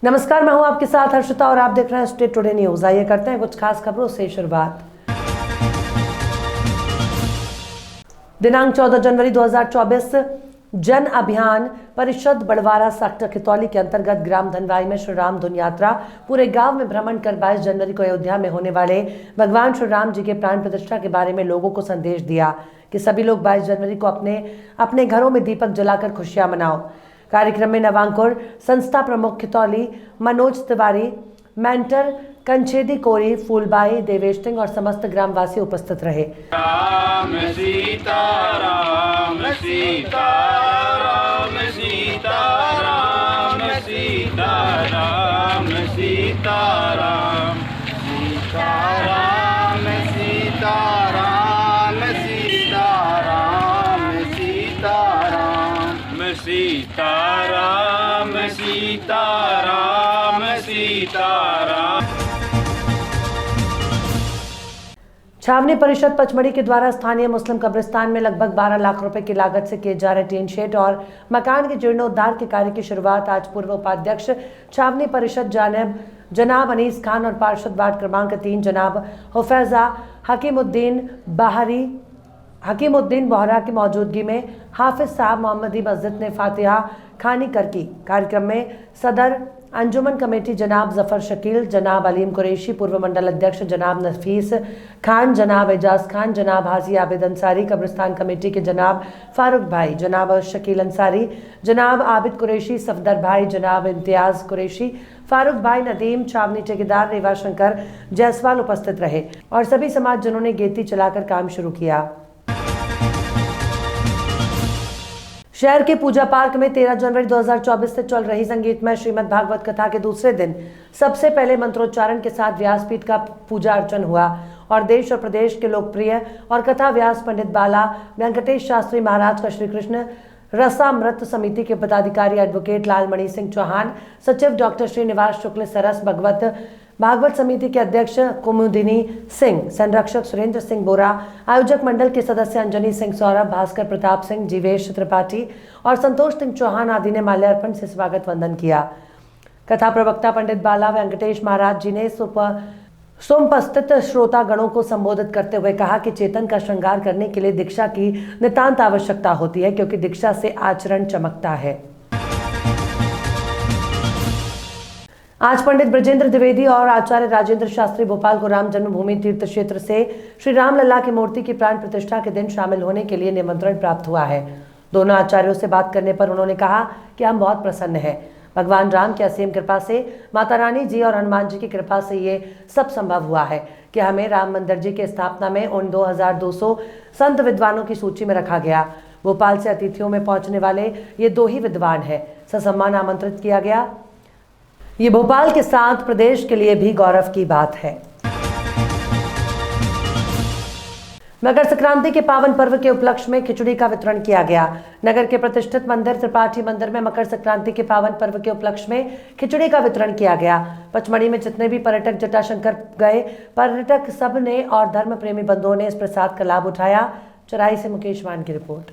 नमस्कार, मैं हूं आपके साथ हर्षिता और आप देख रहे हैं स्टेट टुडे न्यूज। आइए करते हैं कुछ खास खबरों से शुरुआत। दिनांक 14 जनवरी 2024 जन अभियान परिषद बड़वारा सेक्टर खितौली के अंतर्गत ग्राम धनवाई में श्री राम धुन यात्रा पूरे गांव में भ्रमण कर 22 जनवरी को अयोध्या में होने वाले भगवान श्री राम जी के प्राण प्रतिष्ठा के बारे में लोगों को संदेश दिया कि सभी लोग 22 जनवरी को अपने अपने घरों में दीपक जलाकर खुशियां मनाओ। कार्यक्रम में नवांकुर संस्था प्रमुख खितौली मनोज तिवारी, मेंटर कंछेदी कोरी, फूलबाई, देवेश सिंह और समस्त ग्रामवासी उपस्थित रहे। राम सीता राम सीता राम सीता राम सीता राम सीता राम सीता राम सीता राम सीता राम सीता राम सीता राम सीता राम सीता राम। छावनी परिषद पचमढ़ी के द्वारा स्थानीय मुस्लिम कब्रिस्तान में लगभग 12 लाख रुपए की लागत से किए जा रहे टीन शेड और मकान के जीर्णोद्धार के कार्य की शुरुआत आज पूर्व उपाध्यक्ष छावनी परिषद जनाब अनीस खान और पार्षद वार्ड क्रमांक 3 जनाब हुफैजा हकीमुद्दीन बोहरा की मौजूदगी में हाफिज साहब मोहम्मदी मस्जिद ने फातिहा खानी कर की। कार्यक्रम में सदर अंजुमन कमेटी जनाब जफर शकील, जनाब अलीम कुरैशी, पूर्व मंडल अध्यक्ष जनाब नफीस खान, जनाब एजाज खान, जनाब हाजी आबिद अंसारी, कब्रिस्तान कमेटी के जनाब फारूक भाई, जनाब शकील अंसारी, जनाब आबिद कुरैशी, सफदर भाई, जनाब इम्तियाज कुरैशी, फारूक भाई, नदीम, छावनी ठेकेदार रेवा शंकर जायसवाल उपस्थित रहे और सभी समाजजनों ने गेती चलाकर काम शुरू किया। शहर के पूजा पार्क में 13 जनवरी 2024 से चल रही संगीतमय श्रीमद् भागवत कथा के दूसरे दिन सबसे पहले मंत्रोच्चारण के साथ व्यासपीठ का पूजा अर्चन हुआ और देश और प्रदेश के लोकप्रिय और कथा व्यास पंडित बाला वेंकटेश शास्त्री महाराज का श्री कृष्ण रसामृत समिति के पदाधिकारी एडवोकेट लालमणि सिंह चौहान, सचिव डॉक्टर श्रीनिवास शुक्ल सरस भागवत समिति के अध्यक्ष कुमुदिनी सिंह, संरक्षक सुरेंद्र सिंह बोरा, आयोजक मंडल के सदस्य अंजनी सिंह सौरभ, भास्कर प्रताप सिंह, जीवेश त्रिपाठी और संतोष सिंह चौहान आदि ने माल्यार्पण से स्वागत वंदन किया। कथा प्रवक्ता पंडित बाला वेंकटेश महाराज जी ने सुपस्थित श्रोता गणों को संबोधित करते हुए कहा कि चेतन का श्रृंगार करने के लिए दीक्षा की नितांत आवश्यकता होती है, क्योंकि दीक्षा से आचरण चमकता है। आज पंडित ब्रजेंद्र द्विवेदी और आचार्य राजेंद्र शास्त्री भोपाल को राम जन्मभूमि तीर्थ क्षेत्र से श्री राम लल्ला की मूर्ति की प्राण प्रतिष्ठा के दिन शामिल होने के लिए निमंत्रण प्राप्त हुआ है। दोनों आचार्यों से बात करने पर उन्होंने कहा कि हम बहुत प्रसन्न हैं। भगवान राम की असीम कृपा से, माता रानी जी और हनुमान जी की कृपा से ये सब संभव हुआ है कि हमें राम मंदिर जी की स्थापना में उन 2200 संत विद्वानों की सूची में रखा गया। भोपाल से अतिथियों में पहुंचने वाले ये 2 ही विद्वान है। ससम्मान आमंत्रित किया गया। ये भोपाल के साथ प्रदेश के लिए भी गौरव की बात है। मकर संक्रांति के पावन पर्व के उपलक्ष्य में खिचड़ी का वितरण किया गया। नगर के प्रतिष्ठित मंदिर त्रिपाठी मंदिर में मकर संक्रांति के पावन पर्व के उपलक्ष्य में खिचड़ी का वितरण किया गया। पचमढ़ी में जितने भी पर्यटक जटाशंकर गए, पर्यटक सब ने और धर्म प्रेमी बंधुओं ने इस प्रसाद का लाभ उठाया। चौराई से मुकेश मान की रिपोर्ट।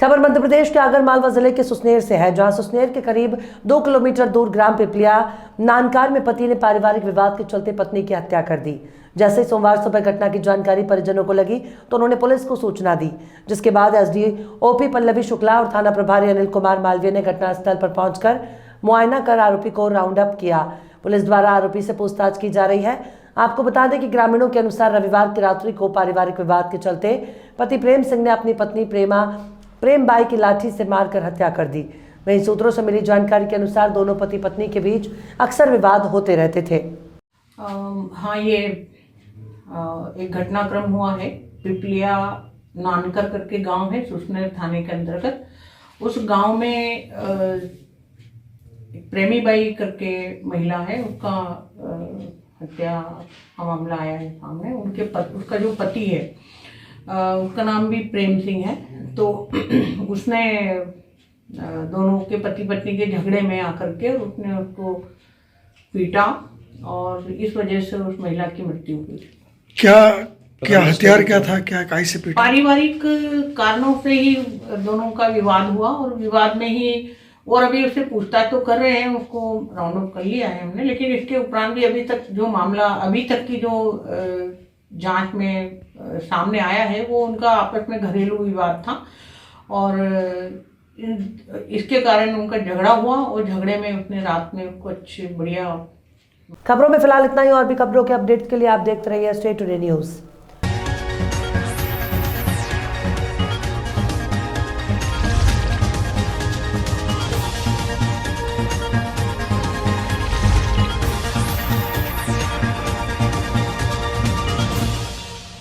खबर मध्य प्रदेश के आगर मालवा जिले के सुसनेर से है, जहां सुसनेर के करीब 2 किलोमीटर दूर ग्राम पिपलिया नानकार में पति ने पारिवारिक विवाद के चलते पत्नी की हत्या कर दी। जैसे ही सोमवार सुबह घटना की जानकारी परिजनों को लगी तो उन्होंने पुलिस को सूचना दी, जिसके बाद एसडीओपी पल्लवी शुक्ला और थाना प्रभारी अनिल कुमार मालवीय ने घटनास्थल पर पहुंचकर मुआयना कर आरोपी को राउंड अप किया। पुलिस द्वारा आरोपी से पूछताछ की जा रही है। आपको बता दें कि ग्रामीणों के अनुसार रविवार की रात्रि को पारिवारिक विवाद के चलते पति प्रेम सिंह ने अपनी पत्नी प्रेम बाई की लाठी से मारकर हत्या कर दी। वहीं सूत्रों से मिली जानकारी के अनुसार दोनों पति पत्नी के बीच अक्सर विवाद होते रहते थे। हाँ, ये एक घटनाक्रम हुआ है। पिपलिया नानकर करके गांव है, सुसनेर थाने के अंतर्गत। उस गांव में प्रेमी बाई करके महिला है, उसका हत्या का मामला आया है सामने। उसका जो पति है उसका नाम भी प्रेम सिंह है। तो उसने दोनों के पति पत्नी के झगड़े में आकर के उसने उसको पीटा और इस वजह से उस महिला की मृत्यु हुई। क्या हथियार क्या था, क्या काहे से पीटा? पारिवारिक कारणों से ही दोनों का विवाद हुआ और विवाद में ही और अभी उससे पूछताछ तो कर रहे हैं, उसको राउंड अप कर लिया है हमने, लेकिन इसके उपरांत भी अभी तक जो मामला अभी तक की जो जांच में सामने आया है वो उनका आपस में घरेलू विवाद था और इसके कारण उनका झगड़ा हुआ और झगड़े में उसने रात में कुछ बढ़िया। खबरों में फिलहाल इतना ही। और भी खबरों के अपडेट्स के लिए आप देखते रहिए स्टे टुडे न्यूज़।